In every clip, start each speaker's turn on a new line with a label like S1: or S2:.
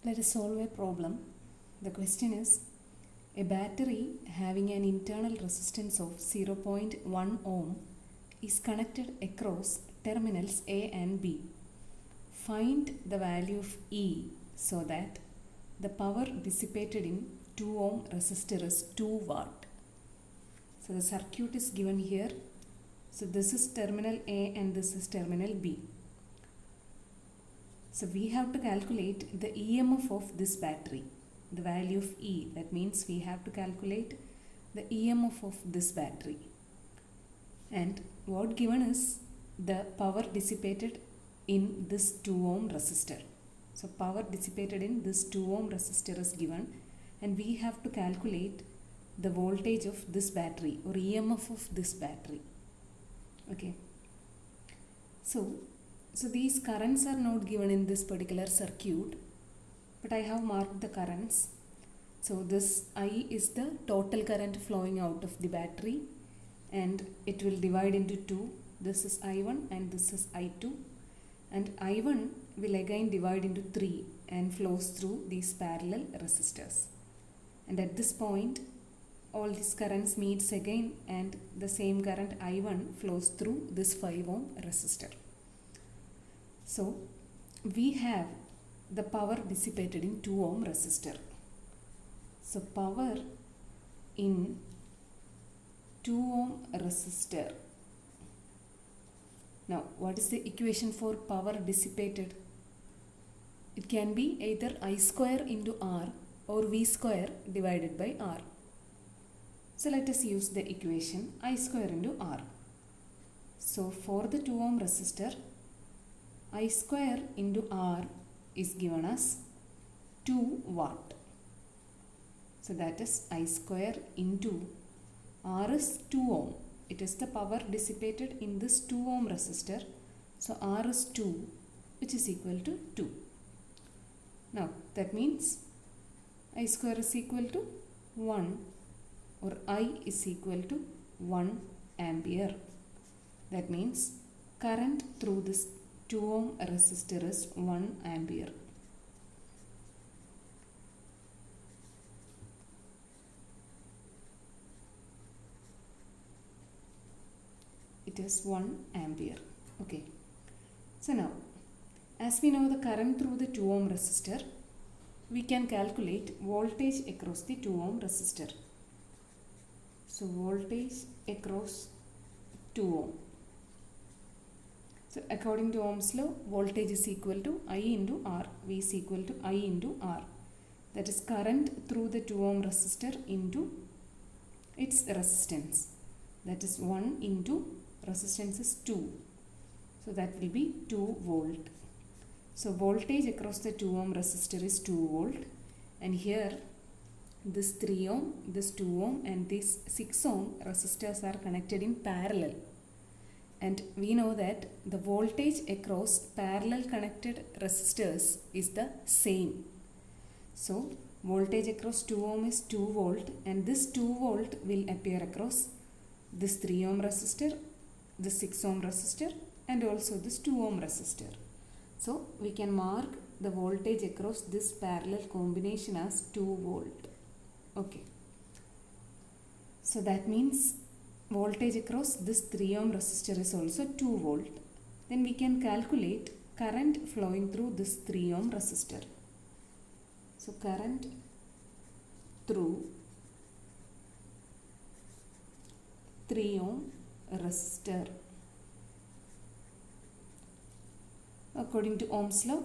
S1: Let us solve a problem. The question is, a battery having an internal resistance of 0.1 ohm is connected across terminals A and B. Find the value of E so that the power dissipated in 2 ohm resistor is 2 watt. So the circuit is given here. So this is terminal A and this is terminal B. So we have to calculate the EMF of this battery, the value of E. That means we have to calculate the EMF of this battery. And what given is the power dissipated in this 2 ohm resistor. So power dissipated in this 2 ohm resistor is given, and we have to calculate the voltage of this battery or EMF of this battery. Okay. So these currents are not given in this particular circuit, but I have marked the currents. So this I is the total current flowing out of the battery, and it will divide into two. This is I1 and this is I2, and I1 will again divide into 3 and flows through these parallel resistors. And at this point, all these currents meets again, and the same current I1 flows through this 5 ohm resistor. So we have the power dissipated in 2 ohm resistor. So power in 2 ohm resistor. Now what is the equation for power dissipated? It can be either I square into R or V square divided by R. So let us use the equation I square into R. So for the 2 ohm resistor, I square into R is given as 2 watt. So that is I square into R is 2 ohm. It is the power dissipated in this 2 ohm resistor. So R is 2, which is equal to 2. Now that means I square is equal to 1, or I is equal to 1 ampere. That means current through this 2 ohm resistor is 1 ampere. It is 1 ampere. Okay. So now, as we know the current through the 2 ohm resistor, we can calculate voltage across the 2 ohm resistor. So voltage across 2 ohm. So according to Ohm's law, voltage is equal to I into R. V is equal to I into R. That is current through the 2 ohm resistor into its resistance. That is 1 into resistance is 2. So that will be 2 volt. So voltage across the 2 ohm resistor is 2 volt. And here this 3 ohm, this 2 ohm and this 6 ohm resistors are connected in parallel. And we know that the voltage across parallel connected resistors is the same. So voltage across 2 ohm is 2 volt, and this 2 volt will appear across this 3 ohm resistor, this 6 ohm resistor, and also this 2 ohm resistor. So we can mark the voltage across this parallel combination as 2 volt. Okay. So that means voltage across this 3 ohm resistor is also 2 volt. Then we can calculate current flowing through this 3 ohm resistor. So current through 3 ohm resistor. According to Ohm's law,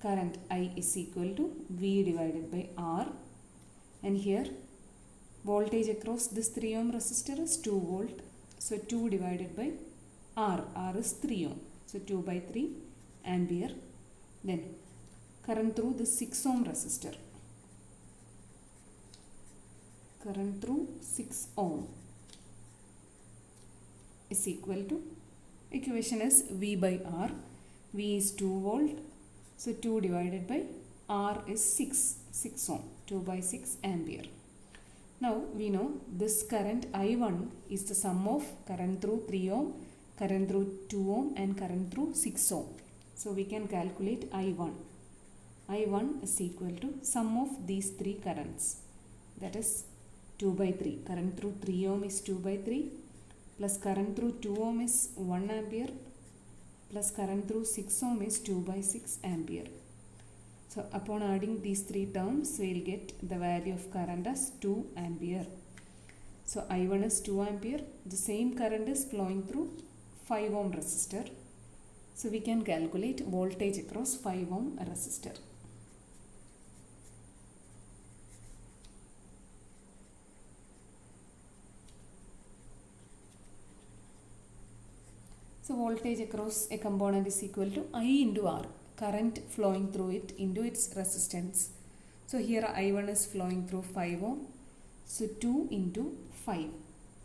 S1: current I is equal to V divided by R. And here voltage across this 3 ohm resistor is 2 volt. So 2 divided by R. R is 3 ohm. So 2 by 3 ampere. Then current through this 6 ohm resistor. Current through 6 ohm is equal to, equation is V by R. V is 2 volt. So 2 divided by R is 6 ohm. 2 by 6 ampere. Now we know this current I1 is the sum of current through 3 ohm, current through 2 ohm and current through 6 ohm. So we can calculate I1. I1 is equal to sum of these three currents, that is 2 by 3. Current through 3 ohm is 2 by 3 plus current through 2 ohm is 1 ampere plus current through 6 ohm is 2 by 6 ampere. So upon adding these three terms, we will get the value of current as 2 ampere. So I1 is 2 ampere. The same current is flowing through 5 ohm resistor. So we can calculate voltage across 5 ohm resistor. So voltage across a component is equal to I into R, current flowing through it into its resistance. So here I1 is flowing through 5 ohm. So 2 into 5,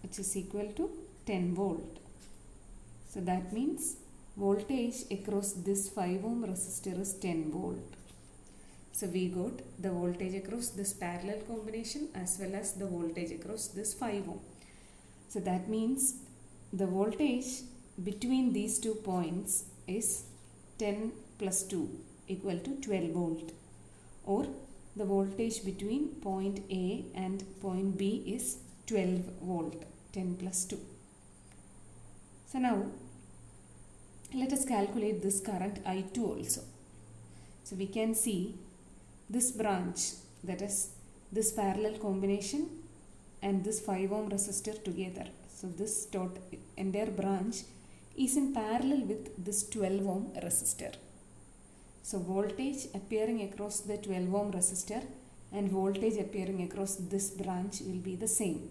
S1: which is equal to 10 volt. So that means voltage across this 5 ohm resistor is 10 volt. So we got the voltage across this parallel combination as well as the voltage across this 5 ohm. So that means the voltage between these 2 points is 10 plus 2 equal to 12 volt, or the voltage between point A and point B is 12 volt, 10 plus 2. So now let us calculate this current I2 also. So we can see this branch, that is this parallel combination and this 5 ohm resistor together. So this entire branch is in parallel with this 12 ohm resistor. So voltage appearing across the 12 ohm resistor and voltage appearing across this branch will be the same.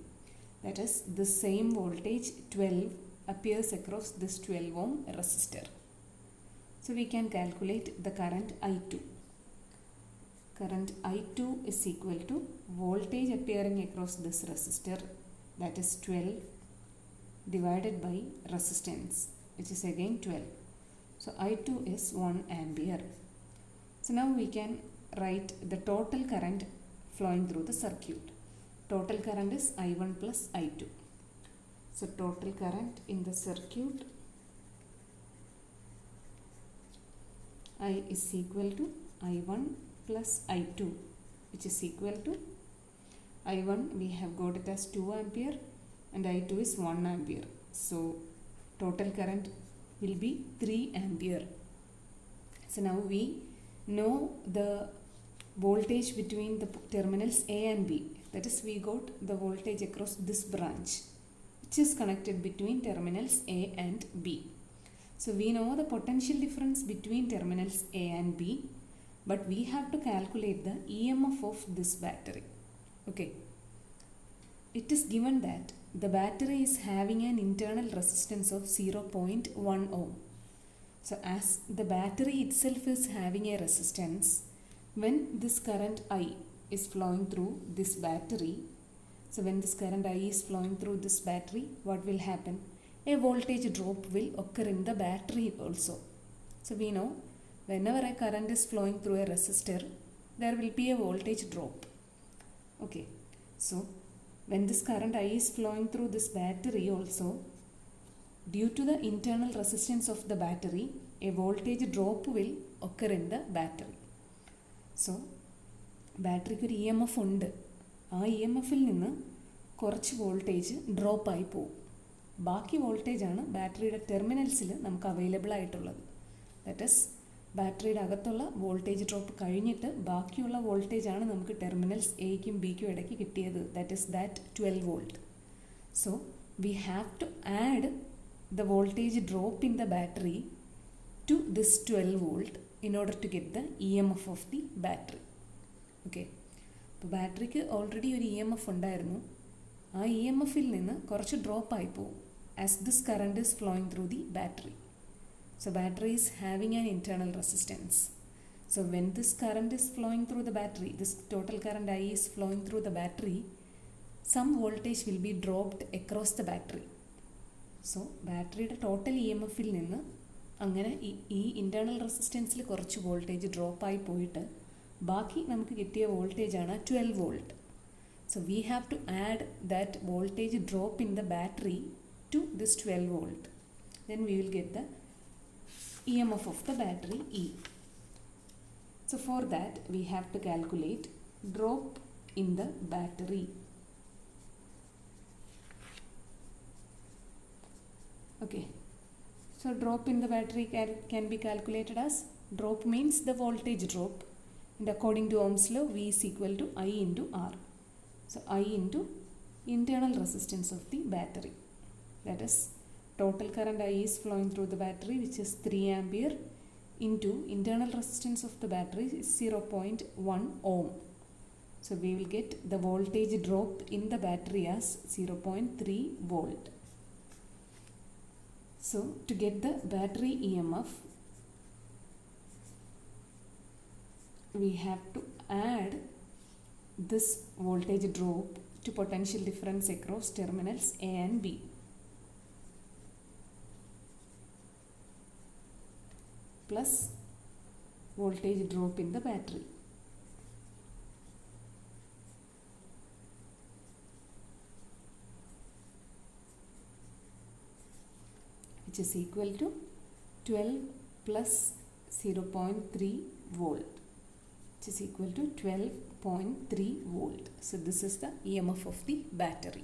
S1: That is, the same voltage 12 appears across this 12 ohm resistor. So we can calculate the current I2. Current I2 is equal to voltage appearing across this resistor, that is 12, divided by resistance, which is again 12. So I2 is 1 ampere. So now we can write the total current flowing through the circuit. Total current is I1 plus I2. So total current in the circuit I is equal to I1 plus I2, which is equal to I1 we have got it as 2 ampere and I2 is 1 ampere. So total current will be 3 ampere. So now we know the voltage between the terminals A and B. That is, we got the voltage across this branch, which is connected between terminals A and B. So we know the potential difference between terminals A and B, but we have to calculate the EMF of this battery. Okay. It is given that the battery is having an internal resistance of 0.1 ohm. So as the battery itself is having a resistance, when this current I is flowing through this battery, so when this current I is flowing through this battery, what will happen? A voltage drop will occur in the battery also. So we know whenever a current is flowing through a resistor, there will be a voltage drop. Okay, so when this current I is flowing through this battery also, due to the internal resistance of the battery, a voltage drop will occur in the battery. So ബാറ്ററിക്ക് ഒരു EMF ഉണ്ട്. ആ EMFൽ നിന്ന് കുറച്ച് voltage drop ആയി പോകും. ബാക്കി വോൾട്ടേജാണ് ബാറ്ററിയുടെ ടെർമിനൽസിൽ നമുക്ക് അവൈലബിൾ ആയിട്ടുള്ളത്. ദാറ്റ് ഈസ് ബാറ്ററിയുടെ അകത്തുള്ള വോൾട്ടേജ് ഡ്രോപ്പ് കഴിഞ്ഞിട്ട് ബാക്കിയുള്ള വോൾട്ടേജാണ് നമുക്ക് ടെർമിനൽസ് എയ്ക്കും ബിക്കും ഇടയ്ക്ക് കിട്ടിയത്. That is that 12 volt. So we have to add the voltage drop in the battery to this 12 volt in order to get the EMF of the battery. Okay. അപ്പോൾ ബാറ്ററിക്ക് already ഒരു EMF ഉണ്ടായിരുന്നു. ആ EMFൽ നിന്ന് കുറച്ച് drop ആയി പോകും as this current is flowing through the battery. So battery is having an internal resistance. So when this current is flowing through the battery, this total current I is flowing through the battery, some voltage will be dropped across the battery. So ബാറ്ററിയുടെ total EMFൽ നിന്ന് അങ്ങനെ ഈ internal റെസിസ്റ്റൻസിൽ കുറച്ച് voltage ഡ്രോപ്പായി പോയിട്ട് ബാക്കി നമുക്ക് കിട്ടിയ വോൾട്ടേജാണ് 12 volt. So we have to add that voltage drop in the battery to this 12 volt. Then we will get the EMF of the battery E. So for that we have to calculate drop in the battery. Okay, so drop in the battery can be calculated as, drop means the voltage drop, and according to Ohm's law V is equal to I into R. So I into internal resistance of the battery, that is total current I is flowing through the battery, which is 3 ampere, into internal resistance of the battery is 0.1 ohm. So we will get the voltage drop in the battery as 0.3 volt. So to get the battery EMF, we have to add this voltage drop to potential difference across terminals A and B. Plus voltage drop in the battery. Which is equal to 12 plus 0.3 volt, which is equal to 12.3 volt. So this is the EMF of the battery.